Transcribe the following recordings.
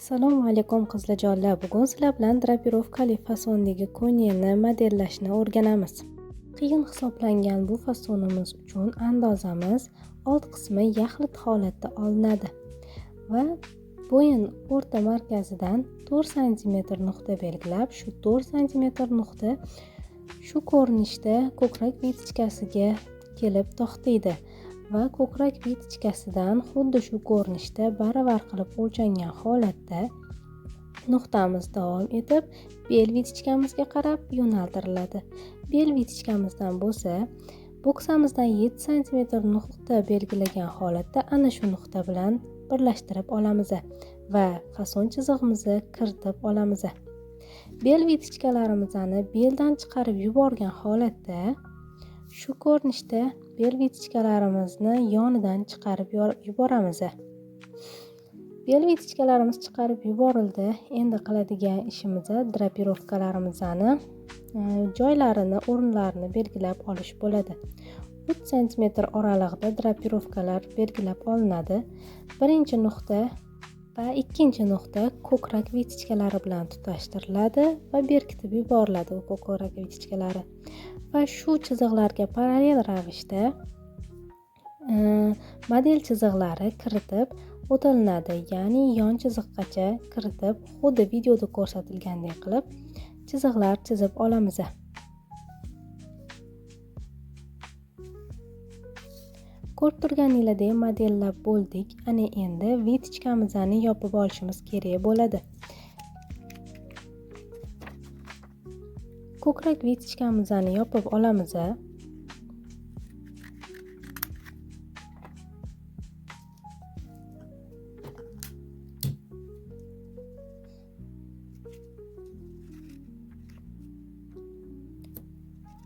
Assalomu alaykum qizlarjonlar. Bugun sizlar bilan drapirovkali fasondagi ko'ylakni modellashni o'rganamiz. Qiyin hisoblangan bu fasonimiz uchun andozamiz old qismi yaxlit holatda olinadi va bo'yin o'rta markazidan 4 cm nuqta belgilab, shu 4 cm nuqta shu ko'rinishda ko'krak vitichkasiga kelib to'xtaydi va ko'krak vitichkasidan xuddi shu ko'rinishda baravar qilib o'lchangan holatda nuqtamiz davom etib bel vitichkamizga qarab yo'naltiriladi. Bel vitichkamizdan bo'lsa, bo'ksamizdan 7 cm nuqta belgilagan holatda ana shu nuqta bilan birlashtirib olamiz va fason chizig'imizni kiritib olamiz. Bel vitichkalarimizni beldan chiqarib yuborgan holatda shu ko'rinishda bel vitichkalarimizni yonidan chiqarib yuboramiz. Bel vitichkalarimiz chiqarib yuborildi. Endi qiladigan ishimiz drapirovkalarimizni joylarini, o'rinlarini belgilab olish bo'ladi. 3 cm oralig'ida drapirovkalar belgilab olinadi. Birinchi nuqta va ikkinchi nuqta ko'krak vitichkalari bilan tutashtiriladi va berkitib yuboriladi ko'krak vitichkalari. Va shu chiziqlarga parallel ravishda model chiziqlari kiritib o'tilinadi. Ya'ni yon chiziqgacha kiritib, xuddi videoda ko'rsatilgandek qilib chiziqlar chizib olamiz. Ko'rib turganingizdek modellab bo'ldik. Ana endi vitichkamizni yopib olishimiz kerak bo'ladi. Ko'krak vitichkamizni yopib olamiz.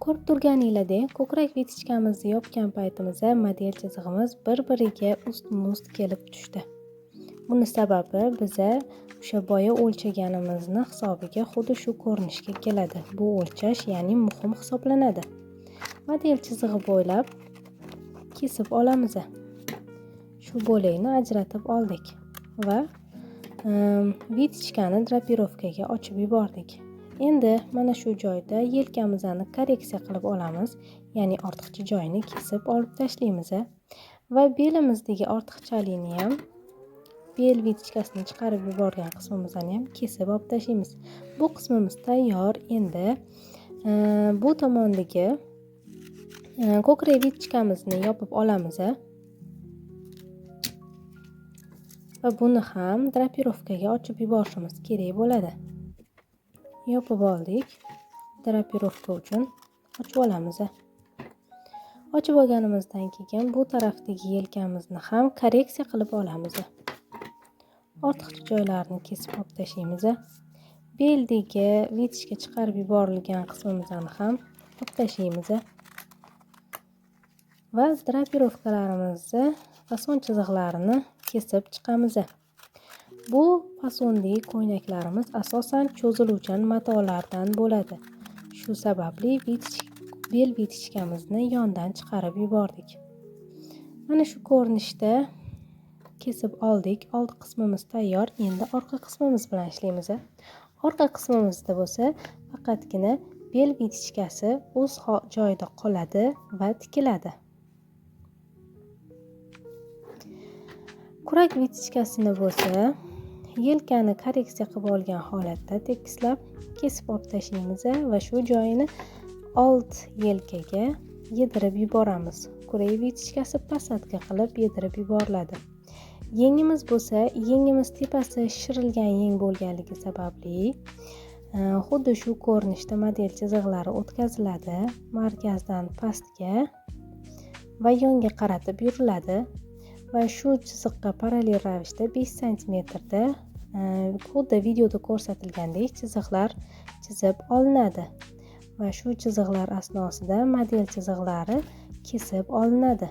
Ko'rib turganingizdek, ko'krak vitichkamizni yopgan paytimizda model chizig'imiz bir-biriga ustma-ust kelib tushdi. Buni sababi biza o'sha boya o'lchaganimizni hisobiga xuddi shu ko'rinishga keladi. Bu o'lchash, ya'ni muhim hisoblanadi. Model chizig'i bo'ylab kesib olamiz. Shu bo'lakni ajratib oldik va vitichkani drapirovkaga ochib yubordik. Endi mana shu joyda yelkamizni korreksiya qilib olamiz, ya'ni ortiqcha joyini kesib olib tashlaymiz va belimizdagi ortiqchalikni ham, bel vitichkasini chiqarib yuborgan qismimizni ham kesib olib tashlaymiz. Bu qismimiz tayyor. Endi bu tomondagi ko'krak vitichkamizni yopib olamiz va buni ham drapirovkaga ochib yuborishimiz kerak bo'ladi. Yopib oldik. Drapirovka uchun ochib olamiz. Ochib olganimizdan keyin bu tarafdagi yelkamizni ham korreksiya qilib olamiz. Ortiqcha joylarni kesib olib tashlaymiz. Beldagi vitichka chiqarib yuborilgan qismimizni ham olib tashlaymiz. Va drapirovkalarimizni fason chiziqlarini kesib chiqamiz. Bu fasondagi ko'ylaklarimiz asosan cho'ziluvchan matolardan bo'ladi. Shu sababli bel vitichkamizni yondan chiqarib yubordik. Mana shu ko'rinishda kesib oldik. Old qismimiz tayyor. Endi orqa qismimiz bilan ishlaymiz. Orqa qismimizda bo'lsa faqatgina bel vitichkasi o'z joyida qoladi va tikiladi. Kurak vitichkasini bo'lsa yelkani korreksiya qilib olgan holatda tekislab kesib olib tashlaymiz va shu joyini old yelkaga yedirib yuboramiz. Kurak vitichkasi posадка qilib yedirib yuboriladi. Yengimiz bo'lsa, yengimiz tepasi shishirilgan yeng bo'lganligi sababli xuddi shu ko'rinishda model chiziqlari o'tkaziladi. Markazdan pastga va yonga qaratib yuriladi va shu chiziqqa parallel ravishda 5 cm da xuddi videoda ko'rsatilgandek chiziqlar chizib olinadi va shu chiziqlar asnosida model chiziqlari kesib olinadi.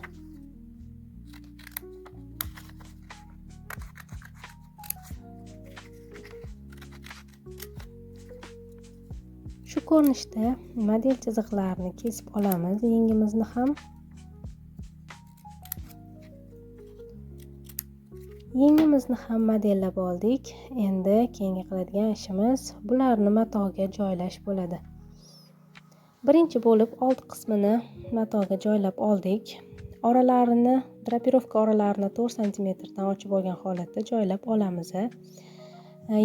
Shu ko'rinishda model chiziqlarini kesib olamiz. Yengimizni ham Yengimizni ham modellab oldik. Endi keyingi qiladigan ishimiz bularni matoga joylash bo'ladi. Birinchi bo'lib old qismini matoga joylab oldik. Oralarini, drapirovka oralarini 4 cm dan ochib olgan holatda joylab olamiz.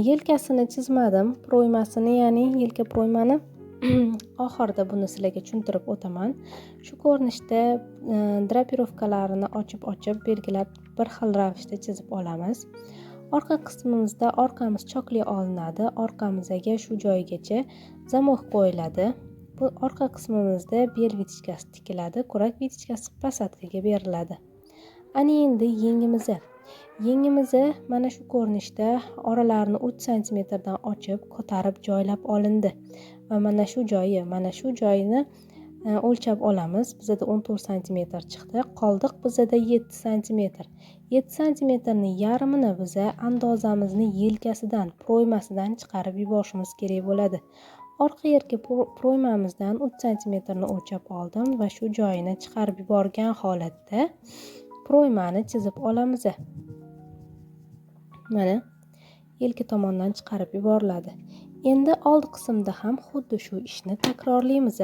Yelkasini chizmadim, proymasini, ya'ni yelka proymani oxirida buni sizlarga tushuntirib o'taman. Shu ko'rinishda drapirovkalarini ochib belgilab bir xil ravishda chizib olamiz. Orqa qismimizda orqamiz chokli olinadi. Orqamizga shu joygacha zamok qo'yiladi. Bu orqa qismimizda bel vitichkasi tikiladi, kurak vitichkasi posatkaga beriladi. Ana endi yengimizni mana shu ko'rinishda oralarini 3 cm dan ochib, ko'tarib joylab olindi. Va mana shu joyini o'lchab olamiz. Bizda 14 cm chiqdi. Qoldiq bizda 7 cm. 7 cm ni yarmini biz andozamizni yelkasidan, proymasidan chiqarib yuborishimiz kerak bo'ladi. Orqa yelka proymamizdan 3 cm ni o'lchab oldim va shu joyini chiqarib yuborgan holatda proymani chizib olamiz. Mana yelka tomondan chiqarib yuboriladi. Endi old qismda ham xuddi shu ishni takrorlaymiz.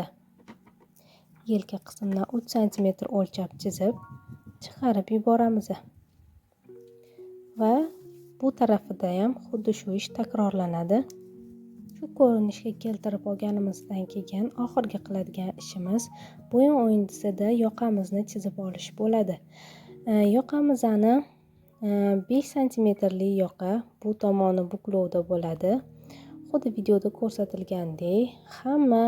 Yelka qismidan 3 cm o'lchab chizib chiqarib yuboramiz. Va bu tarafida ham xuddi shu ish takrorlanadi. Shu ko'rinishga keltirib olganimizdan keyin oxirgi qiladigan ishimiz bo'yin o'yindisida yoqamizni chizib olish bo'ladi. Yoqamizni 5 cm yoqa, bu tomoni buklovda bo'ladi. Xuddi videoda ko'rsatilgandek hamma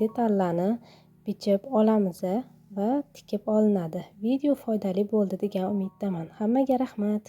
detallarni bichib olamiz va tikib olinadi. Video foydali bo'ldi degan umiddaman. Hammaga rahmat.